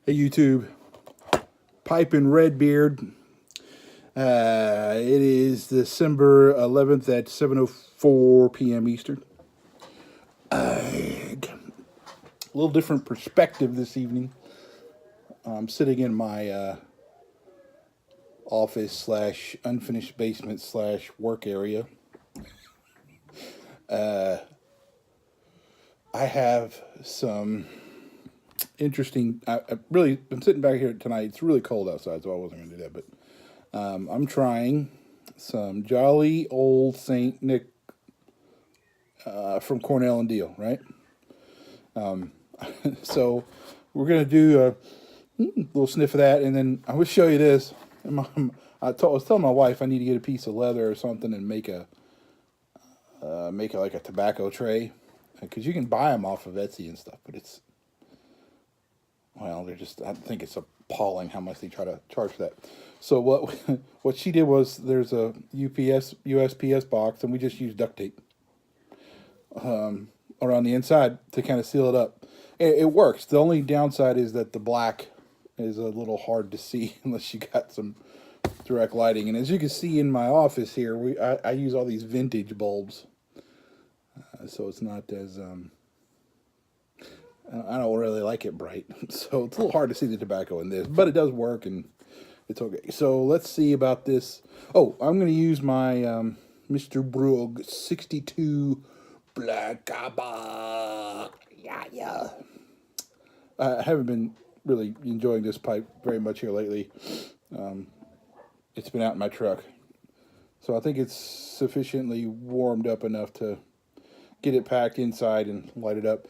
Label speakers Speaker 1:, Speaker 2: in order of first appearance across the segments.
Speaker 1: Hey YouTube, Piping Redbeard. It is December 11th at 7:04 p.m. Eastern. A little different perspective this evening. I'm sitting in my office slash unfinished basement slash work area. I have some interesting. I really been sitting back here tonight. It's really cold outside, so I wasn't going to do that. But I'm trying some Jolly Old Saint Nick from Cornell&Diehl, right? So we're going to do a little sniff of that, and then I will show you this. I was telling my wife I need to get a piece of leather or something and make it like a tobacco tray, because you can buy them off of Etsy and stuff, but they're just, I think it's appalling how much they try to charge for that. So what she did was, there's a USPS box, and we just used duct tape around the inside to kind of seal it up. It works. The only downside is that the black is a little hard to see unless you got some direct lighting. And as you can see in my office here, I use all these vintage bulbs, so it's not as I don't really like it bright, so it's a little hard to see the tobacco in this, but it does work and it's okay. So let's see about this. Oh, I'm going to use my Mr. Brog 62 Black Cabba. Yeah. I haven't been really enjoying this pipe very much here lately. It's been out in my truck, so I think it's sufficiently warmed up enough to get it packed inside and light it up.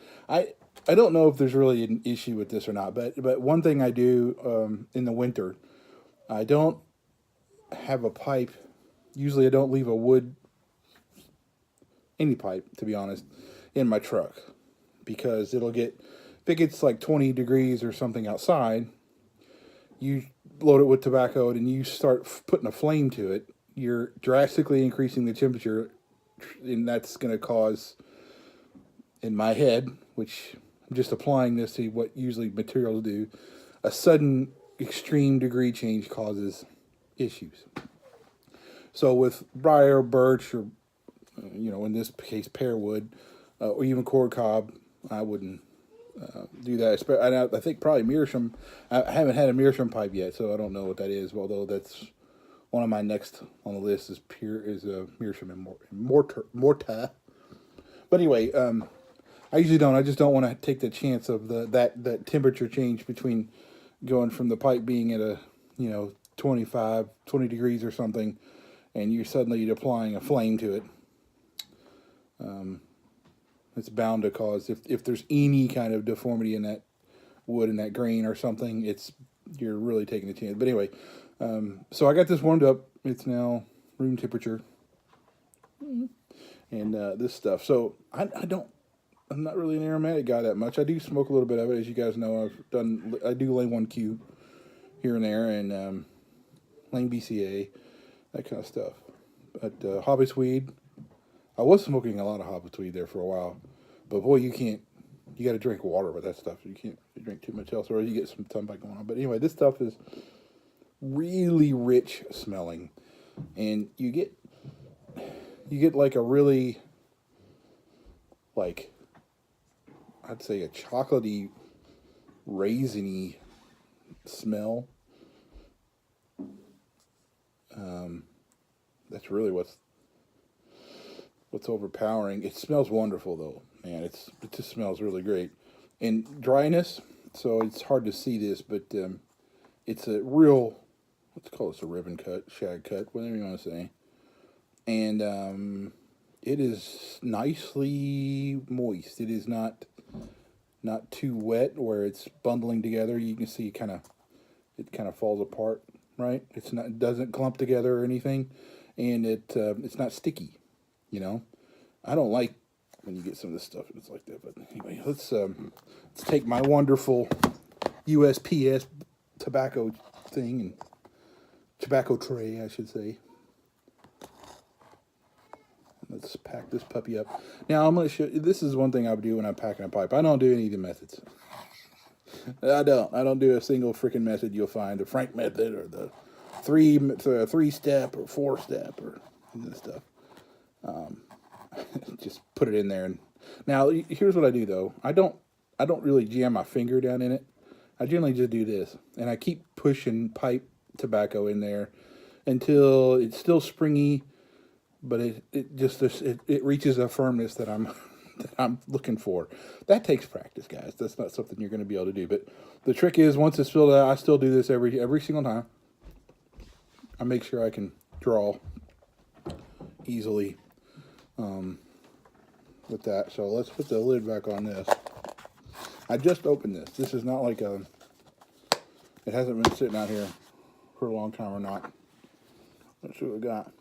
Speaker 1: I don't know if there's really an issue with this or not, but one thing I do in the winter, I don't have a pipe. Usually I don't leave any pipe, to be honest, in my truck, because if it gets like 20 degrees or something outside, you load it with tobacco and you start putting a flame to it, you're drastically increasing the temperature, and that's going to cause, in my head, which I'm just applying this to what usually materials do, a sudden extreme degree change causes issues. So with briar, birch, or in this case pear wood, or even cord cob, I wouldn't do that. I think probably meerschaum. I haven't had a meerschaum pipe yet, so I don't know what that is. Although that's one of my next on the list is meerschaum and mortar. But anyway, I usually don't. I just don't want to take the chance of that temperature change between going from the pipe being at a 20 degrees or something, and you're suddenly applying a flame to it. It's bound to cause, if there's any kind of deformity in that wood and that grain or something, you're really taking a chance. But anyway, so I got this warmed up. It's now room temperature, and this stuff. So I'm not really an aromatic guy that much. I do smoke a little bit of it, as you guys know. I do lane 1Q here and there, and lane BCA, that kind of stuff. But hobbit's weed, I was smoking a lot of hobbit's weed there for a while, but boy, you got to drink water with that stuff. You can't drink too much else, or you get some tumble going on. But anyway, this stuff is really rich smelling, and you get like a really, like, I'd say a chocolatey, raisiny smell. That's really what's overpowering. It smells wonderful though, man. It just smells really great. And dryness, so it's hard to see this, but it's a real, let's call this a ribbon cut, shag cut, whatever you want to say. And it is nicely moist. It is not too wet where it's bundling together. You can see it kind of falls apart, right? It doesn't clump together or anything, and it's not sticky. I don't like when you get some of this stuff it's like that. But anyway, let's take my wonderful USPS tobacco thing, and tobacco tray, I should say. Let's pack this puppy up. Now I'm going to show you, this is one thing I would do when I'm packing a pipe. I don't do any of the methods. I don't do a single freaking method you'll find, the Frank method or the three step or 4 step or this stuff. Just put it in there. And now here's what I do though. I don't really jam my finger down in it. I generally just do this, and I keep pushing pipe tobacco in there until it's still springy, but it reaches a firmness that I'm that I'm looking for. That takes practice, guys. That's not something you're going to be able to do. But the trick is, once it's filled out, I still do this every single time. I make sure I can draw easily with that. So let's put the lid back on this. I just opened this. This is not like it hasn't been sitting out here for a long time or not. Let's see what we got.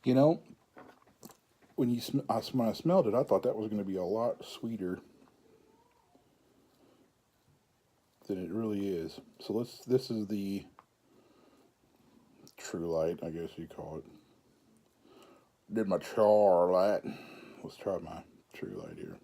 Speaker 1: You know, when I smelled it, I thought that was going to be a lot sweeter than it really is. So this is the True Light, I guess you call it. Did my Char Light. Let's try my True Light here.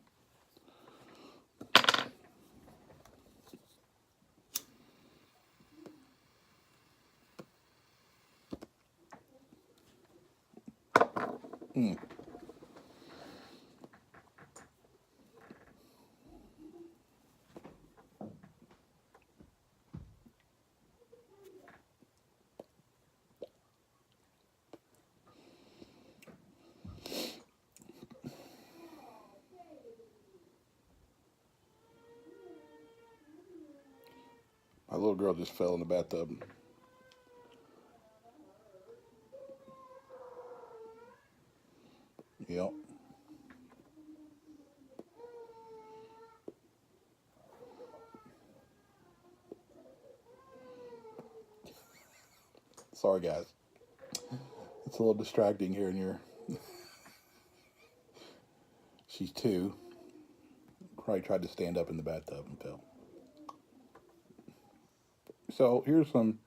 Speaker 1: My little girl just fell in the bathtub. Yep. Sorry, guys. It's a little distracting here and here. She's 2. Probably tried to stand up in the bathtub and fell. So here's some.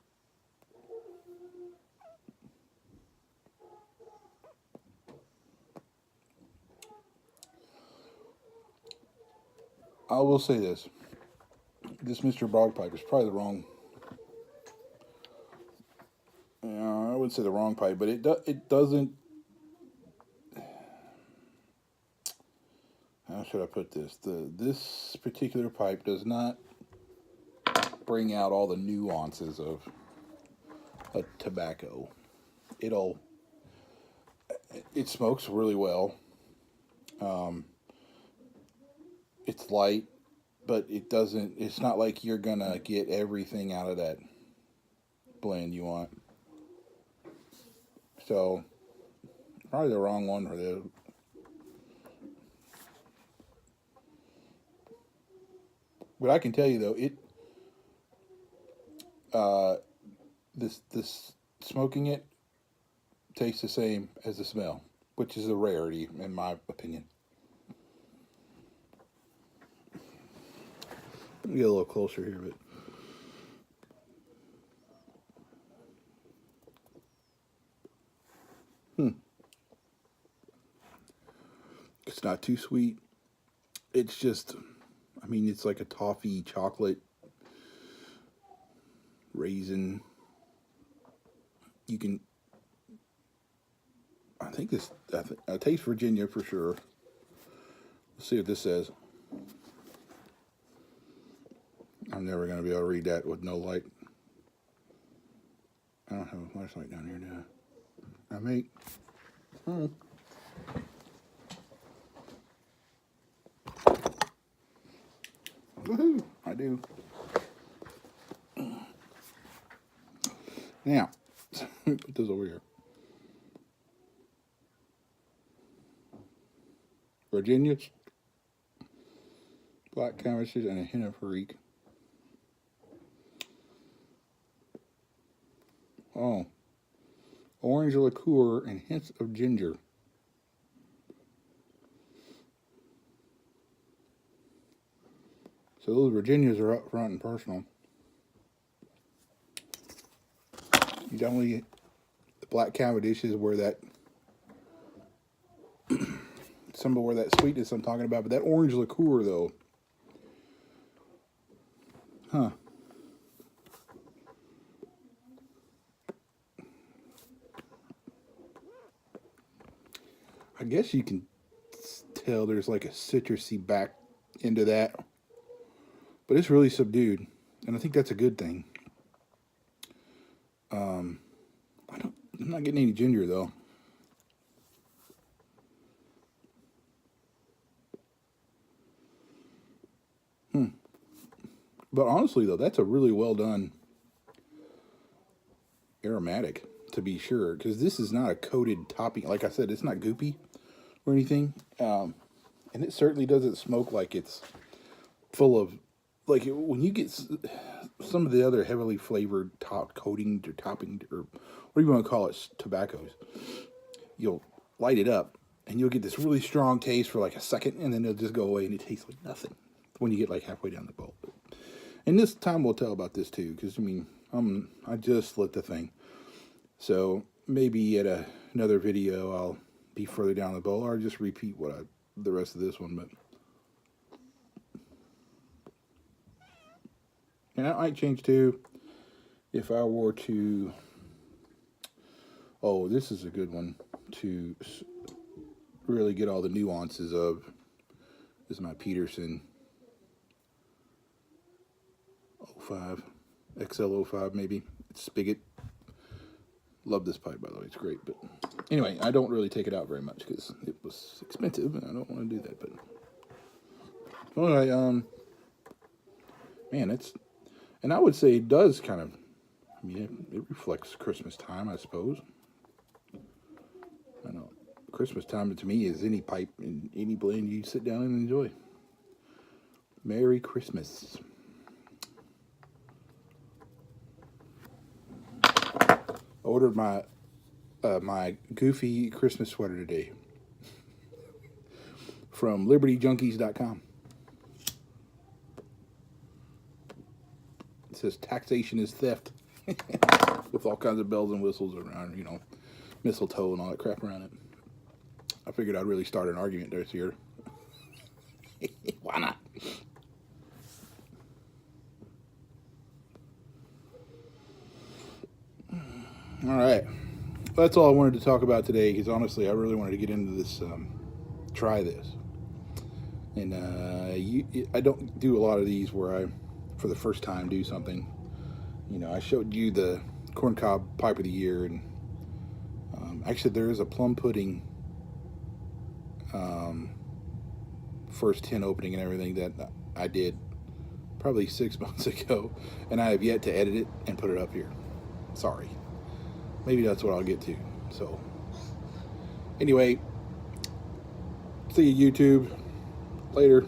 Speaker 1: I will say this. This Mr. Brog pipe is probably the wrong. I wouldn't say the wrong pipe, but it doesn't. How should I put this? This particular pipe does not bring out all the nuances of a tobacco. It smokes really well. It's light, but it's not like you're gonna get everything out of that blend you want. So probably the wrong one for this. But I can tell you though, this smoking it tastes the same as the smell, which is a rarity in my opinion. Let me get a little closer here, but it's not too sweet. It's just, I mean, it's like a toffee chocolate raisin. You can, I taste Virginia for sure. Let's see what this says. I'm never going to be able to read that with no light. I don't have a flashlight down here now. I may. do. Now, put this over here. Virginias, black canvases, and a hint of Perique. Oh, orange liqueur and hints of ginger. So those Virginias are up front and personal. You definitely, the black Cavendish is where that, some of where that sweetness I'm talking about, but that orange liqueur though, huh? I guess you can tell there's like a citrusy back into that, but it's really subdued, and I think that's a good thing. I'm not getting any ginger though. But honestly though, that's a really well done aromatic, to be sure, because this is not a coated topping. Like I said, it's not goopy or anything, and it certainly doesn't smoke like it's full of, like when you get some of the other heavily flavored top coating or topping, or what do you want to call it, tobaccos, you'll light it up and you'll get this really strong taste for like a second, and then it'll just go away and it tastes like nothing when you get like halfway down the bowl. And this time we'll tell about this too, because I mean, I just lit the thing, so maybe at another video I'll be further down the bowl, or just repeat the rest of this one. But and that might change too if I were to. Oh, this is a good one to really get all the nuances of. This is my Peterson 05, XL05 maybe. It's Spigot. Love this pipe, by the way. It's great. But anyway, I don't really take it out very much because it was expensive and I don't want to do that. But anyway, man, it's, and I would say it does kind of, I mean, it reflects Christmas time, I suppose. I know Christmas time to me is any pipe and any blend you sit down and enjoy. Merry Christmas. Ordered my my goofy Christmas sweater today from libertyjunkies.com. It says taxation is theft with all kinds of bells and whistles around, you know, mistletoe and all that crap around it. I figured I'd really start an argument this year. Why not? All right. That's all I wanted to talk about today, because honestly, I really wanted to get into this, try this. And I don't do a lot of these where I, for the first time, do something. You know, I showed you the corncob pipe of the year, and actually there is a plum pudding first tin opening and everything that I did probably 6 months ago, and I have yet to edit it and put it up here. Sorry. Maybe that's what I'll get to. So anyway, see you YouTube later.